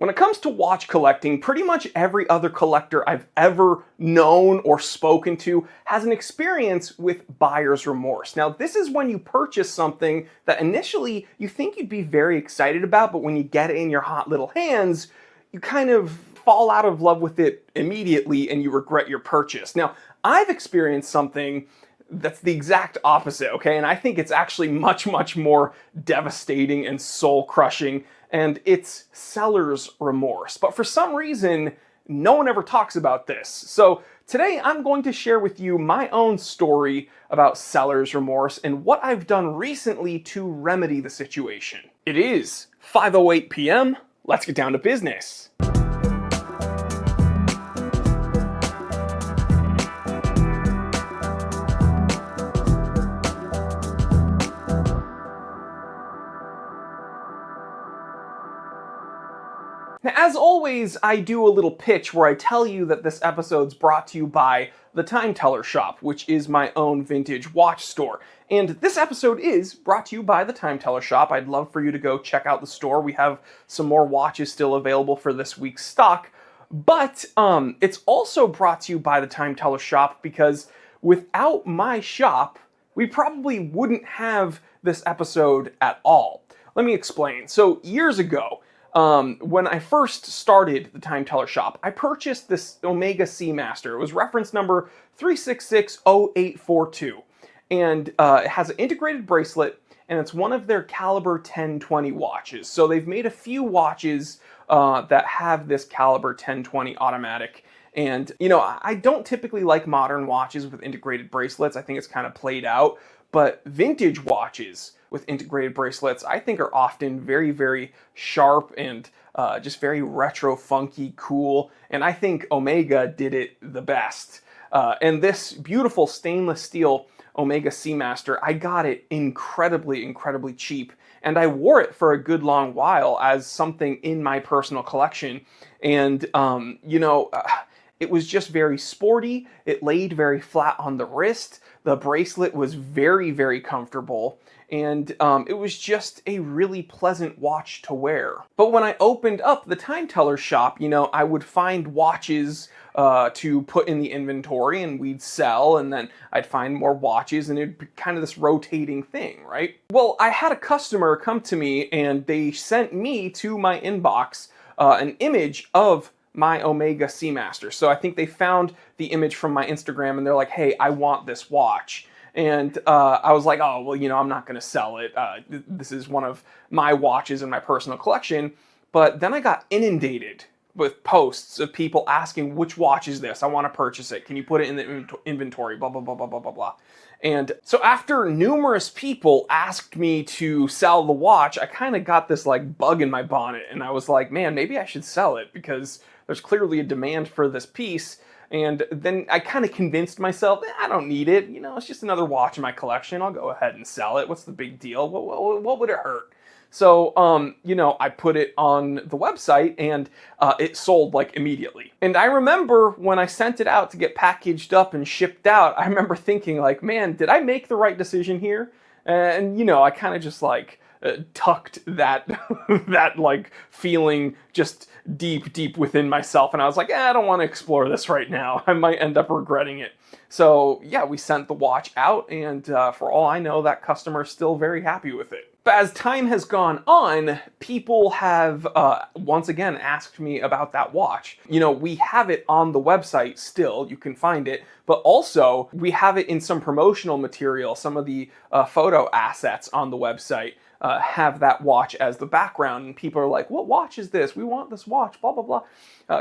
When it comes to watch collecting, pretty much every other collector I've ever known or spoken to has an experience with buyer's remorse. Now, this is when you purchase something that initially you think you'd be very excited about, but when you get it in your hot little hands, you kind of fall out of love with it immediately and you regret your purchase. Now, I've experienced something that's the exact opposite, okay? And I think it's actually much, much more devastating and soul-crushing, and it's seller's remorse. But for some reason, no one ever talks about this. So today I'm going to share with you my own story about seller's remorse and what I've done recently to remedy the situation. It is 5:08 p.m. Let's get down to business. Now, as always, I do a little pitch where I tell you that this episode's brought to you by the Time Teller Shop, which is my own vintage watch store. And this episode is brought to you by the Time Teller Shop. I'd love for you to go check out the store. We have some more watches still available for this week's stock. But it's also brought to you by the Time Teller Shop because without my shop, we probably wouldn't have this episode at all. Let me explain. So years ago, when I first started the Time Teller Shop, I purchased this Omega Seamaster. It was reference number 3660842. And it has an integrated bracelet, and it's one of their caliber 1020 watches. So they've made a few watches that have this caliber 1020 automatic. And, you know, I don't typically like modern watches with integrated bracelets. I think it's kind of played out. But vintage watches with integrated bracelets, I think are often very, very sharp and just very retro, funky, cool. And I think Omega did it the best. And this beautiful stainless steel Omega Seamaster, I got it incredibly, incredibly cheap. And I wore it for a good long while as something in my personal collection. And, it was just very sporty. It laid very flat on the wrist. The bracelet was very, very comfortable. And it was just a really pleasant watch to wear. But when I opened up the Time Teller Shop, I would find watches to put in the inventory and we'd sell, and then I'd find more watches, and it'd be kind of this rotating thing, right? Well, I had a customer come to me and they sent me to my inbox an image of my Omega Seamaster. So I think they found the image from my Instagram and they're like, hey, I want this watch. And I was like, oh, well, I'm not going to sell it. This is one of my watches in my personal collection. But then I got inundated with posts of people asking, which watch is this? I want to purchase it. Can you put it in the inventory? Blah, blah, blah, blah, blah, blah, blah. And so after numerous people asked me to sell the watch, I kind of got this like bug in my bonnet. And I was like, man, maybe I should sell it because there's clearly a demand for this piece. And then I kind of convinced myself, I don't need it. It's just another watch in my collection. I'll go ahead and sell it. What's the big deal? What would it hurt? So, I put it on the website and it sold like immediately. And I remember when I sent it out to get packaged up and shipped out, I remember thinking like, man, did I make the right decision here? And, I kind of just like tucked that, that like feeling just deep within myself. And I was like, I don't want to explore this right now. I might end up regretting it. So yeah, we sent the watch out, and for all I know, that customer's still very happy with it. But as time has gone on, people have once again asked me about that watch. We have it on the website still, you can find it, but also we have it in some promotional material. Some of the photo assets on the website have that watch as the background, and people are like, what watch is this? We want this watch, blah, blah, blah.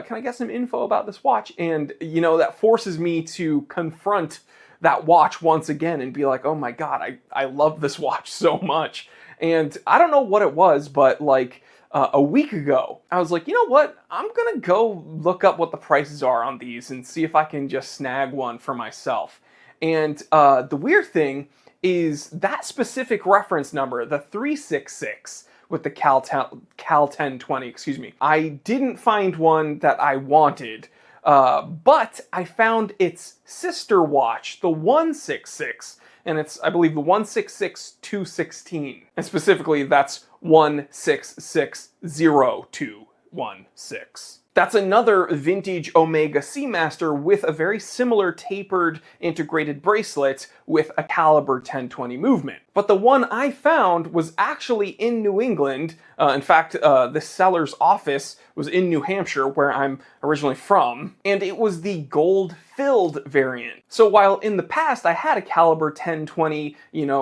Can I get some info about this watch? And, that forces me to confront that watch once again and be like, oh my God, I love this watch so much. And I don't know what it was, but like a week ago, I was like, you know what? I'm going to go look up what the prices are on these and see if I can just snag one for myself. And the weird thing is that specific reference number, the 366 with the Cal 1020, I didn't find one that I wanted, but I found its sister watch, the 166, and it's, I believe, the 166216. And specifically, that's 16602. 016. That's another vintage Omega Seamaster with a very similar tapered integrated bracelet with a caliber 1020 movement. But the one I found was actually in New England. In fact, the seller's office was in New Hampshire, where I'm originally from, and it was the gold-filled variant. So while in the past I had a caliber 1020,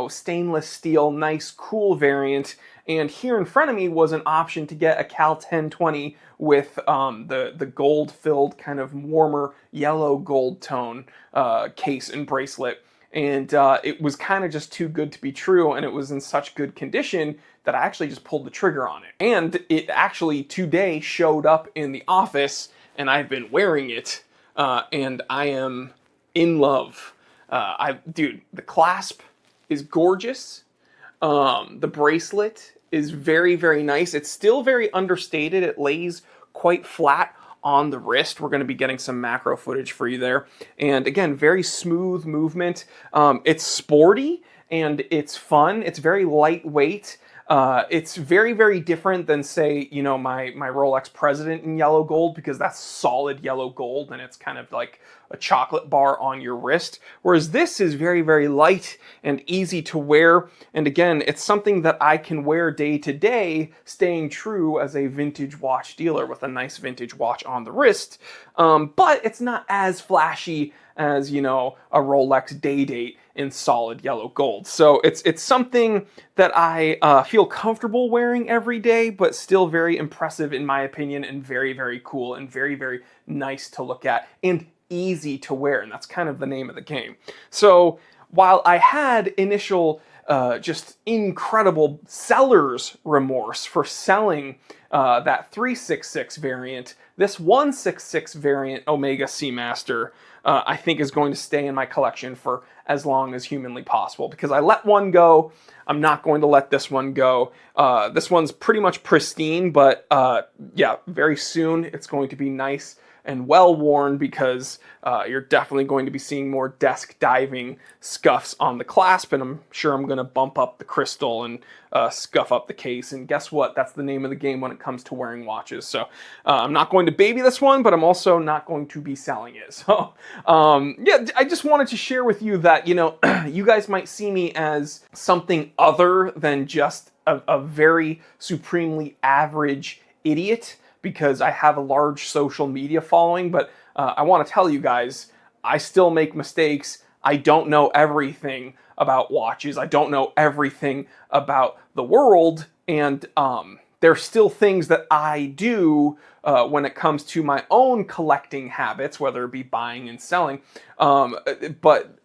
stainless steel, nice, cool variant, and here in front of me was an option to get a Cal 1020 with the gold-filled, kind of warmer yellow gold tone case and bracelet. And it was kind of just too good to be true, and it was in such good condition that I actually just pulled the trigger on it. And it actually today showed up in the office, and I've been wearing it, and I am in love. Dude, the clasp is gorgeous. The bracelet is very, very nice. It's still very understated. It lays quite flat on the wrist. We're going to be getting some macro footage for you there. And again, very smooth movement. It's sporty and it's fun. It's very lightweight. It's very, very different than, say, my Rolex President in yellow gold, because that's solid yellow gold and it's kind of like a chocolate bar on your wrist. Whereas this is very, very light and easy to wear. And again, it's something that I can wear day to day, staying true as a vintage watch dealer with a nice vintage watch on the wrist. But it's not as flashy as, a Rolex Day Date in solid yellow gold. So it's something that I feel comfortable wearing every day, but still very impressive in my opinion, and very, very cool and very, very nice to look at and easy to wear. And that's kind of the name of the game. So while I had initial just incredible seller's remorse for selling that 366 variant, this 166 variant Omega Seamaster I think is going to stay in my collection for as long as humanly possible, because I let one go. I'm not going to let this one go. This one's pretty much pristine, but yeah, very soon it's going to be nice and well worn, because you're definitely going to be seeing more desk diving scuffs on the clasp, and I'm sure I'm going to bump up the crystal and scuff up the case. And guess what? That's the name of the game when it comes to wearing watches. So I'm not going to baby this one, but I'm also not going to be selling it. So yeah, I just wanted to share with you that, you guys might see me as something other than just a very supremely average idiot, because I have a large social media following. But I want to tell you guys, I still make mistakes. I don't know everything about watches. I don't know everything about the world. And there's still things that I do when it comes to my own collecting habits, whether it be buying and selling. But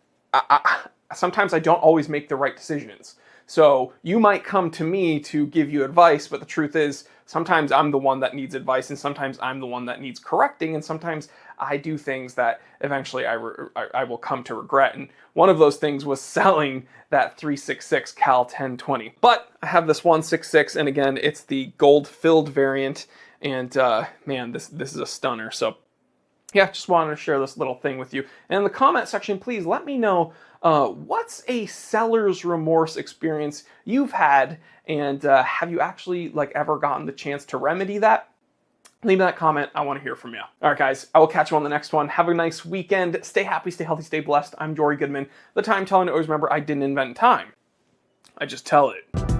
sometimes I don't always make the right decisions. So you might come to me to give you advice, but the truth is, sometimes I'm the one that needs advice, and sometimes I'm the one that needs correcting, and sometimes I do things that eventually I will come to regret. And one of those things was selling that 366 Cal 1020. But I have this 166, and again, it's the gold-filled variant, and man, this is a stunner. So yeah, just wanted to share this little thing with you. And in the comment section, please let me know what's a seller's remorse experience you've had, and have you actually ever gotten the chance to remedy that? Leave that comment. I want to hear from you. All right, guys, I will catch you on the next one. Have a nice weekend. Stay happy, stay healthy, stay blessed. I'm Jory Goodman, the time teller. Always remember, I didn't invent time. I just tell it.